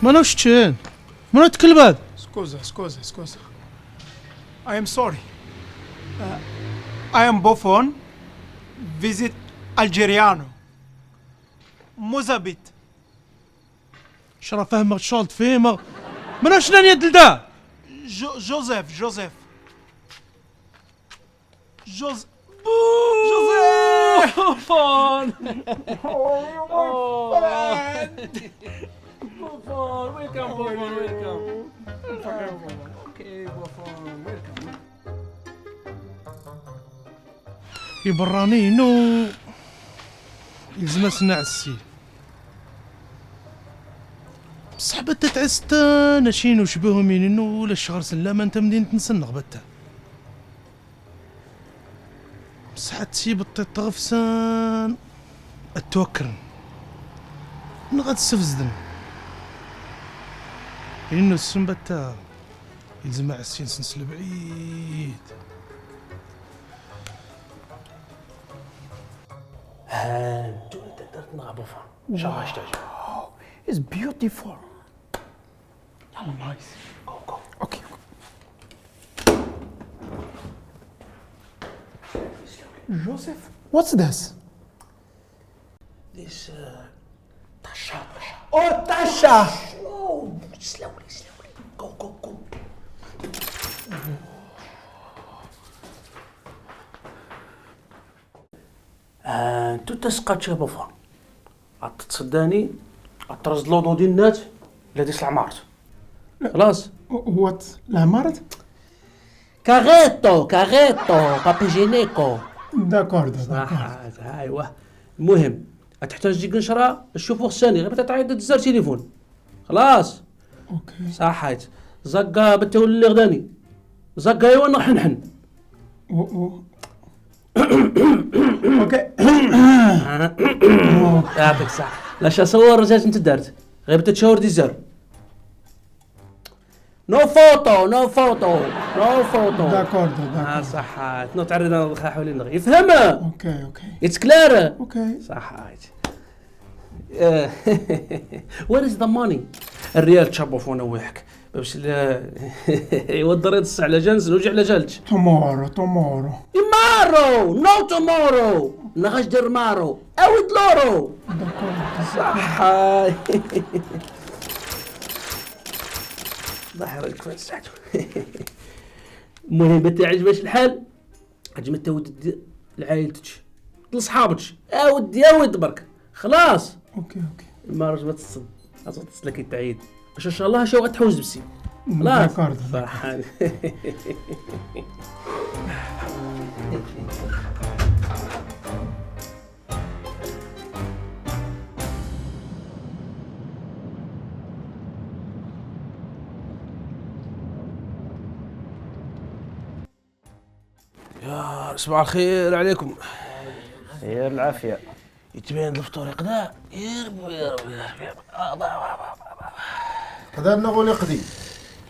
منو شتين؟ منو تكلبات؟ Scusa. I am sorry. I am Buffon. Visit Algeriano. Mozabit. شرا فهمك شالت فيما منو شنان يدلدا؟ Joseph. Buffon! Buffon, welcome. Okay, Buffon, welcome. يبرانينو يلزم اسنع السي بصح بتا تعستا ناشين وشبههم ينو ولا الشهر سلامة انت مدينة نسنغ بتا بصح تسيب التغفسان التوكرن نغاد السفزدن إنو السن بتا يلزم عسين سنسل بعيد انتو تقدر تنغ بوفون شو راح تعجب؟ It's beautiful. Nice. Go. Okay. Joseph, what's this? This Tasha. Oh, Tasha! Slowly. Go. انتو تسقط يا بوفون تصداني اطرز لوضو ديال الناس لا ديس العمارة خلاص What? العمارة? كاغيتو بابيجينيكو D'accord. ايوا المهم تحتاج تجي قنشرة الشوفوغ الثاني غير تعيط تزار تليفون خلاص Okay. صحيت زقا بتولي غداني زقا ايوا نحن Okay. يعطيك الصحة لاش صور رجعت انت دارت غير تتشاور دي زار نو فوتو D'accord. صحيت نو تعرض انا حولين نغي يفهمها Okay. اتس كلار Okay. صحيت وير از ذا ماني الريال تشابو فونا ويحك باش يودر يدس على جنس ويجي على جلج Tomorrow. نو تومورو نغاش دير مارو او دلورو صحاي ظهر الكون ساعته المهم انت عجبش الحال عجبت تود لعائلتك لصحابك ود برك خلاص Okay. ما رجبت الصد تصلك التعيد ان شاء الله شو غتحوز بسي خلاص D'accord. صحاي يا صباح الخير عليكم. خير العافية. يتبين الفطور يقدا يربو يربو هذا نقول يقضي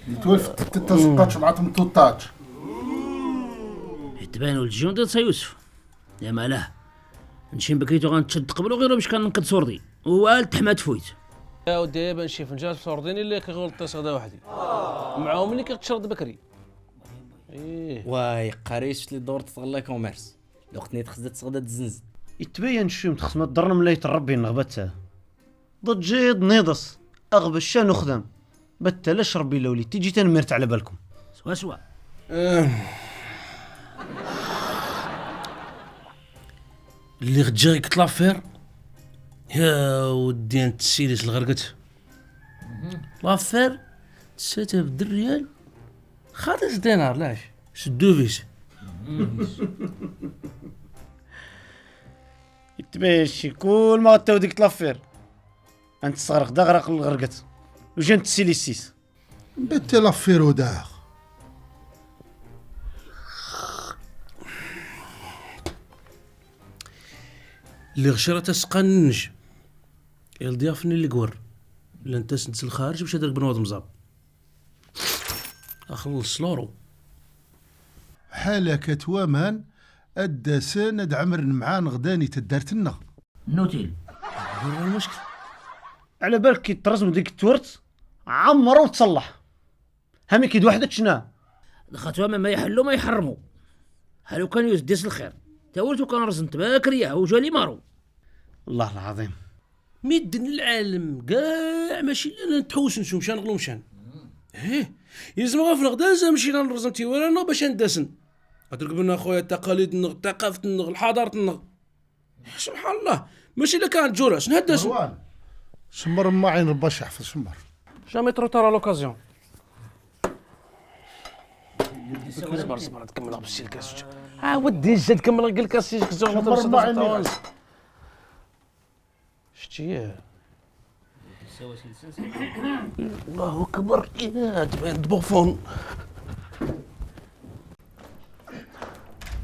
يتولف تتسقطش معاتهم توطاج يتبانوا الجيون ديال سي يوسف يا مالاه نمشي بكريتو غنتشد قبلو غير باش كنقد صوردي وال تحمات فويت يا ودي بان شي فنجان صورديني اللي كيغلط غدا وحدي معاهم اللي كتشرد بكري واي قريش اللي دور تغلى كوميرس الوقت نيت خزات تغدا تزنز يتبين شو متخصم الضرن ملايت الربي النغبتها ضد جيد نيضس اغبى الشان وخدم بتلاش ربي لولي تيجي تنمرت على بالكم سوا اللي غتجاك لافير يا ودي انت السيليس الغرقت لافير تساتها بالريال 15 دينار لاش شدو فيس يتبين شي كل ما غتاو ديك تلافير انت صغرق دا غرق الغرقت وجانت تسيلي السيس بنتي لافيرو داغ اللي غشرة تسقى النج يا الضيافني اللي قور الا انت سنت الخارج باش هداك بنوض مزاب اخلص لورو حالك تومان الدسان اد عمر معان غداني تدارتنا نوتيل هو المشكل على بالك كي ترزم ديك التورت عمرو وتصلح هامي كيد وحدك شنا دخلتوا ما يحلوا ما يحرموا هلو كان يديس الخير تاولتو كان رزنت باكريه وجالي مارو الله العظيم ميدن العالم كاع ماشي الا نتحوس نشوف مشان نغلو مشان يلزم غا في الغدا مشينا نرزم تيوارانا باش ندسن غتركبنا خويا التقاليد النغ ثقافه النغ الحضاره النغ سبحان الله ماشي الا كانت جوراش نهدسن مروان شمر ما عين رباش يحفظ شمر جامي ترو ترى لوكازيون صبر صبر تكمل بس الكاس ودي جد كمل الكاس شتي الله اكبر يا تبان بوفون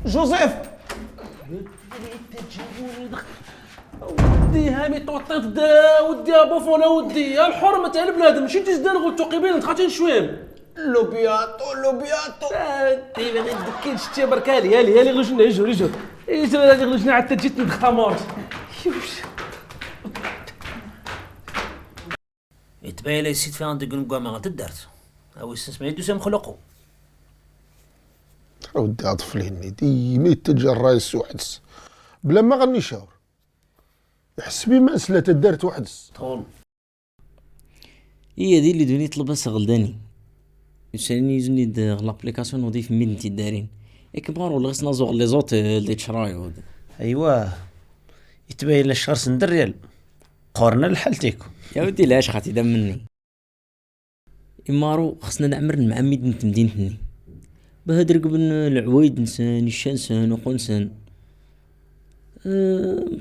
جوزيف ودي هامي طوطيت دا ودي بوفون ودي يا الحرمه تاع البنادم ماشي تزدان غلطو قبيل دخلتي نشويم لوبياتو انتي ما تدكيش شتي بركالي يالي غلوشنا يجور هادي غلوشنا حتى جيت نتخمر يتبين لي سيت في عندك نقوى ما غتدارت او استسمع يدو سام خلقو ودي اطفليني ديما يتجا الرايس وحدس بلا ما غني شاور يحسبي مسألة دارت وحدس طول هي دي اللي دوني طلبها سغلداني يسالني يزني لابليكاسيون نضيف من انتي دارين اكبار ولا غسنا زوغ لي زوتيل دي تشرايو ايوا يتبين الشهر سند الريال قورنا لحالتيكو يا ودي لاش خاطي دم مني امارو خصنا نعمر مع ميد مدينتني بهدر قبل العوايد نسان الشانسان وقنسان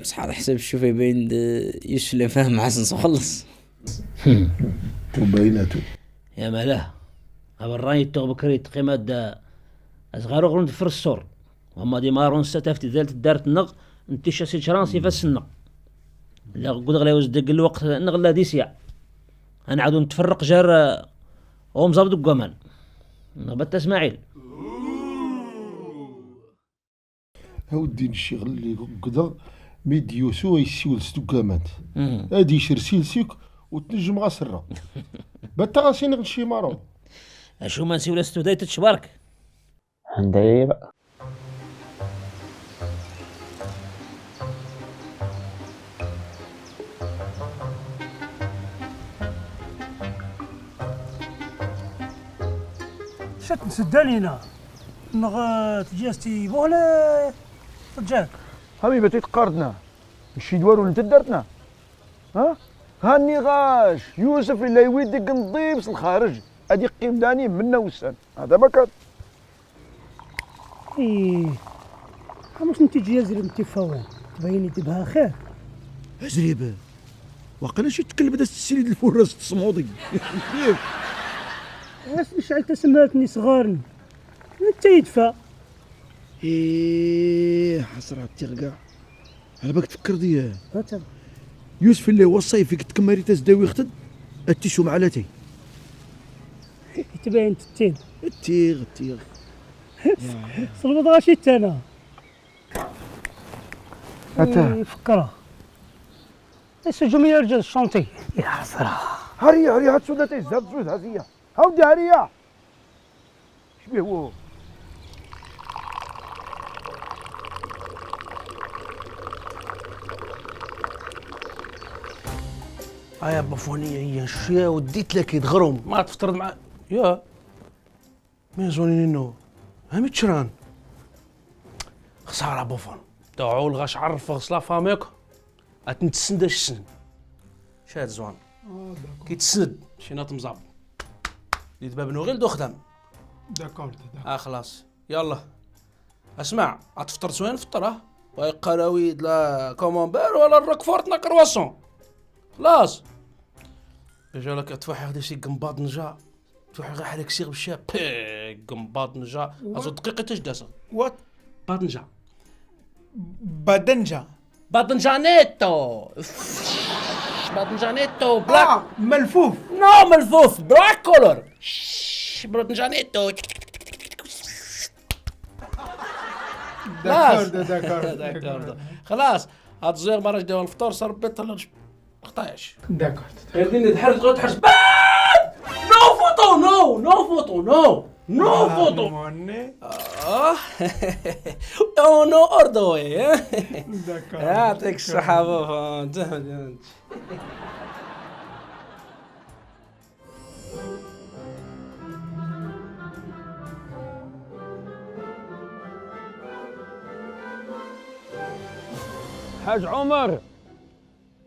بصح على حساب الشوفي بين يوسف اللي فاهم حسن خلص وبيناتو يا مالاه هذا الراي تو بكري قيمه دا صغار غرند في السور وما دي مارون ستفتي ذالت دارت النغ انت شاسي شرانسي فاسنا لا قد غلا وزدق الوقت نغلا ديسيا انا عادو نتفرق جار هم زابدو القمال نغبت اسماعيل هاودي نشغل اللي كدا ميديوسو يسيول ستوكامات هادي يشرسيل سيك وتنجم غا سرا باتا غاسي نغشي مارو اشو ما نسيو لاستو دايت تشبارك عندي بقى شات نسدالينا نغ تجاستي بولا رجاك حبيبتي تقارضنا مشي دوارو انت درتنا ها هاني غاش يوسف اللي يويدك نضيف الخارج ادي قيم داني منا وسان هذا ما كان ايه خمس انت جيازر انت فوان تبيني تبها خير عزريبه واقيلا شي تكلب هذا السيد الفراس الصمودي الناس اللي شعلت سماتني صغارني انت يدفع ايه حسرة ترقع على بالك تفكر ديال هات يوسف اللي هو الصيفي كنت كماري تزداوي خدد التيشو مع لاتي تبين تتين التيغ صلبط غاشي انا هاتا فكره السجوميه رجال الشونطي يا حسره هريا هات سوداتي زاد زود هزيه هاودي هريا شبيه هو يا بافونية هي شوية وديت لك يتغرم ما تفترض مع يا مين زونين انه هم تشران خسارة بوفون دعو الغاش عرف غسلا فاميك اتنتسندش السن شاد زوان كي تسند شي ناط مزاب ديت باب نوغيل دو خدام داكورد خلاص يلا اسمع اتفطر زوين فطره باي قراويد لا كومونبير ولا الروكفورت نا كرواسون خلاص جا لك تفاح هذا شي قنباط نجا تفاح غير حرك سيغ بالشاب قنباط نجا ازو دقيقه تجدس وات باطنجا بدنجة باطنجانيتو باطنجانيتو بلاك ملفوف نو ملفوف بلاك كولر باطنجانيتو داكورد خلاص هاد الزيغ مرة ديال الفطور صار بيت خطايش داكورد خليني تحرج غير تحرج نو فوتو نو فوتو نو فوتو نو اوردوي يعطيك الصحة بابا حاج عمر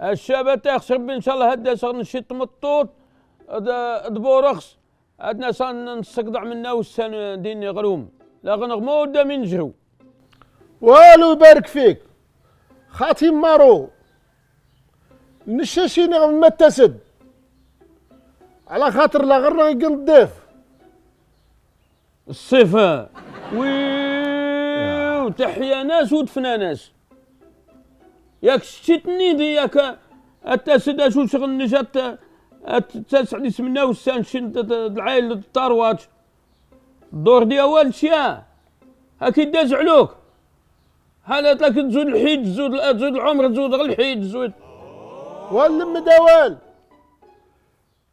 الشابة تاخسر ان شاء الله هدا صار نشيط مطوط دبورخس عندنا صار نستقطع منا والسن ديني غروم لا غنغمو ودا من نجرو والو يبارك فيك خاطي مارو نشاشي نغم ما تسد على خاطر لا غير يقل الصفة ويو تحيا ناس ودفنا ناس ياك شتيتني دي ياك التاسد اشو شغل نجات تسعد اسمنا والسان شنت العائل الطاروات الدور ديال شيا هاكي داز علوك حالات لك تزود الحيد تزود العمر تزود غير الحيد تزود والم دوال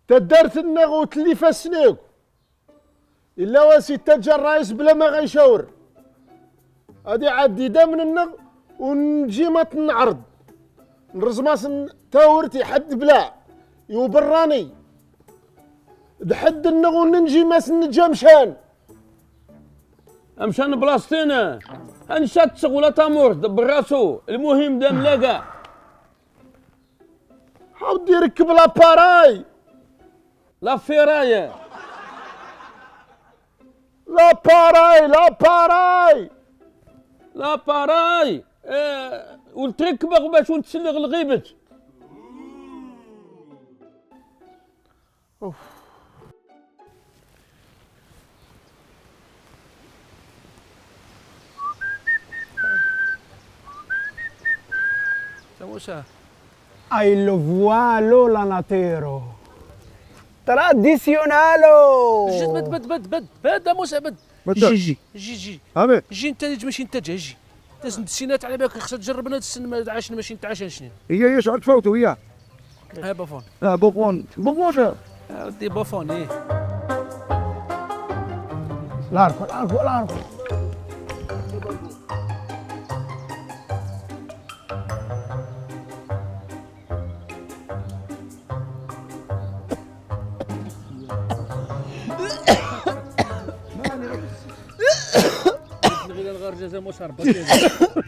تدارت النغوت اللي فاسنيك الا واسي تاجر الرئيس بلا ما غيشاور هادي عاد دا من النغ ونجي ما تنعرض نرزماس تاورتي حد بلا يوبراني دحد النغ وننجي ماس نجا مشان امشان بلاصتنا هنشات شغله تامور براسو المهم دا ملاقا حاول يركب لاباراي لا فرايه لا باراي ولتركبه باش ولتسلغ الغيبت موسى اي لو فوالو لا ناتيرو تراديسيونالو بد موسى بد جي امين جي انت ماشي انت جي داز السينات على بالك خصها تجرب هذا السن ما عاشنا ماشي انت عاشنا شنو هي شعرت فوتو هي ها بوفون بوفون ودي بوفون ايه لاركو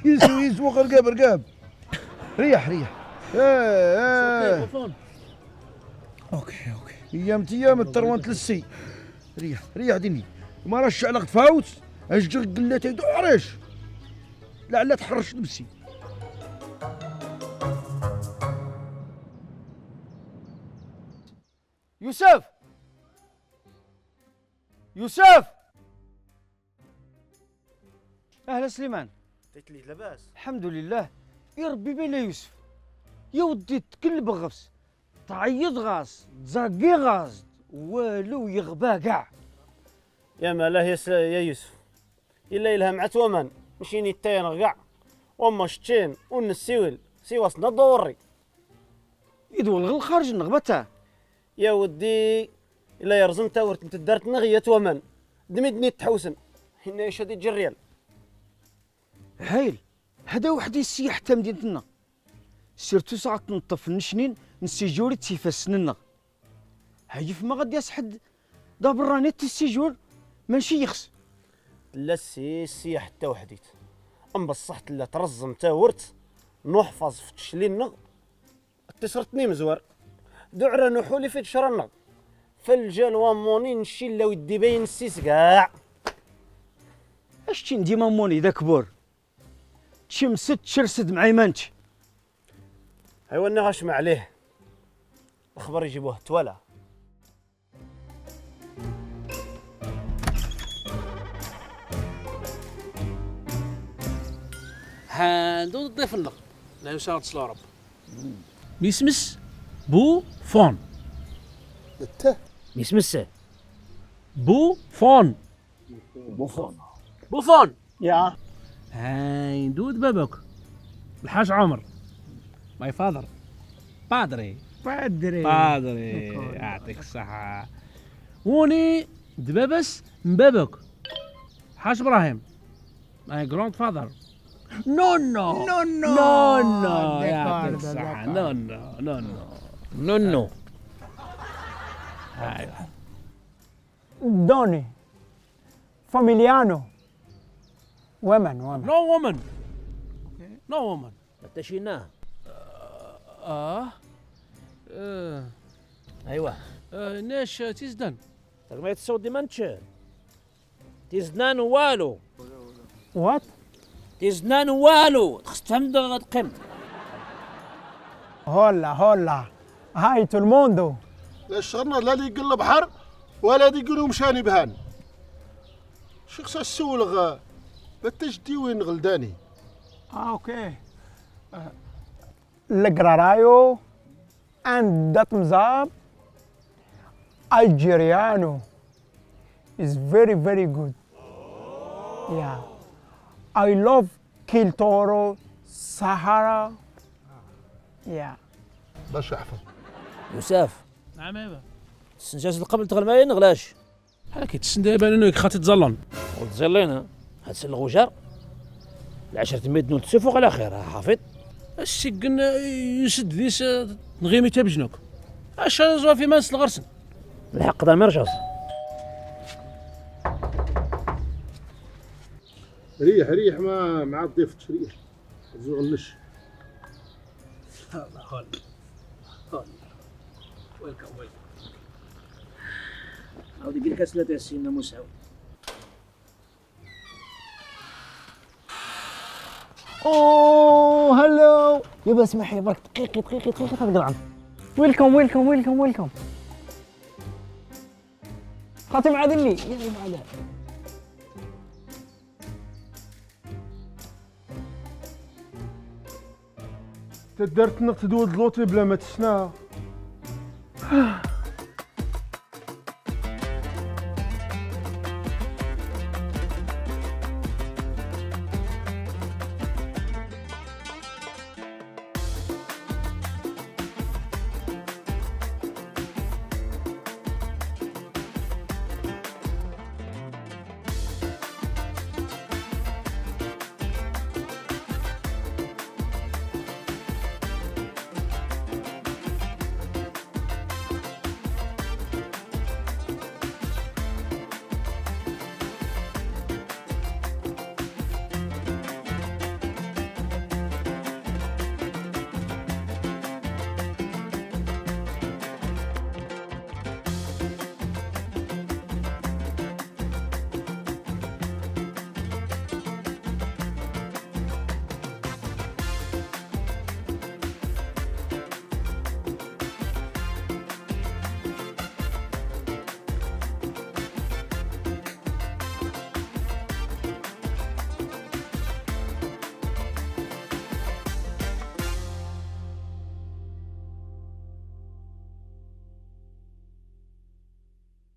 يسوي رقاب ريح اوكي ايام التروان تلسي ريح ديني ما راش على تفاوت اجر قلتي دو عريش لا تحرش نفسي يوسف اهلا سليمان قلت لي لاباس الحمد لله يا ربي بلا يوسف، يا ودي تكلب غفس، تعيط غاز، تزاقي غاز، والو يغبى كاع. يا مالاه يا يوسف، إلا إلها مع تومان مشيني التاين كاع، وما شتين ونسيول سيواسنا دوري. يدول غل خارج النغبة تاع. يا ودي إلا يرزم تاورت انت دارت نغية تومان دمدني تحوسن حنا ايش هادي الجريال. هايل، هذا واحد يسيح حتى مدينتنا، سيرتو ساعة نطف النشنين نسيجوري تيفاسننا. هاي فما غادي يسحد دابر راني تيسيجور ماشي يخس. لا سي حتى وحديت، ام بصحت لا ترزم تاورت نحفظ في تشلينا تسرتني مزوار دعرة نحولي في تشرنا فالجان واموني نشي لو يدي باين السيس كاع. اش تين ديما موني ذا كبور تشمست تشرسد مع يمانتش. هايوانا غاشم عليه الخبر يجيبوه تولا. هاندو الضيف اللق لا يسار تصلى رب ميسمس بو فون ميسمسه بو فون بو فون يا هاي دود بابك الحاج عمر ماي فاذر بادري يعطيك الصحة. وني دبابس مبابك حاج ابراهيم ماي جراند فاذر نونو يعطيك الصحة نونو دوني فاميليانو ومن نو وومن تشيناه. ايوه ناش تيزدان ما يتصود منتش تيزنان والو وات تيزنان والو خص تفهم تقيم. هولا هاي تو الموندو. لا شغلنا لا اللي يقل بحر ولا اللي يقولوا مشاني بهان. شخص السولغ بالتجدي وين غلداني. اوكي الجرارايو and that mzab Algeriano is very good. Yeah, I love Kiltoro, Sahara. Yeah. باش احفظ. يوسف نعم ايوا السنجاز قبل تغلماين غلاش هلا كيتسن دابا انو خاطي تزلن وتزلينا هاد سن الغجر العشرة ميدنون تسفوق على خير حافظ. السكن يسد ديس نغيمي تابجنوك اش زوا في مانس الغرسن الحق دا مرجز. ريح ما مع الضيف تشريح زغلش. ويلكم عاود يدير كاس لا سينا مسعود. اوه هلو يبا اسمح لي برك دقيقة تقدر عم. ويلكم خاطي معادن لي يا معادن. تدرت نقص دود لوطي بلا ما تسنا.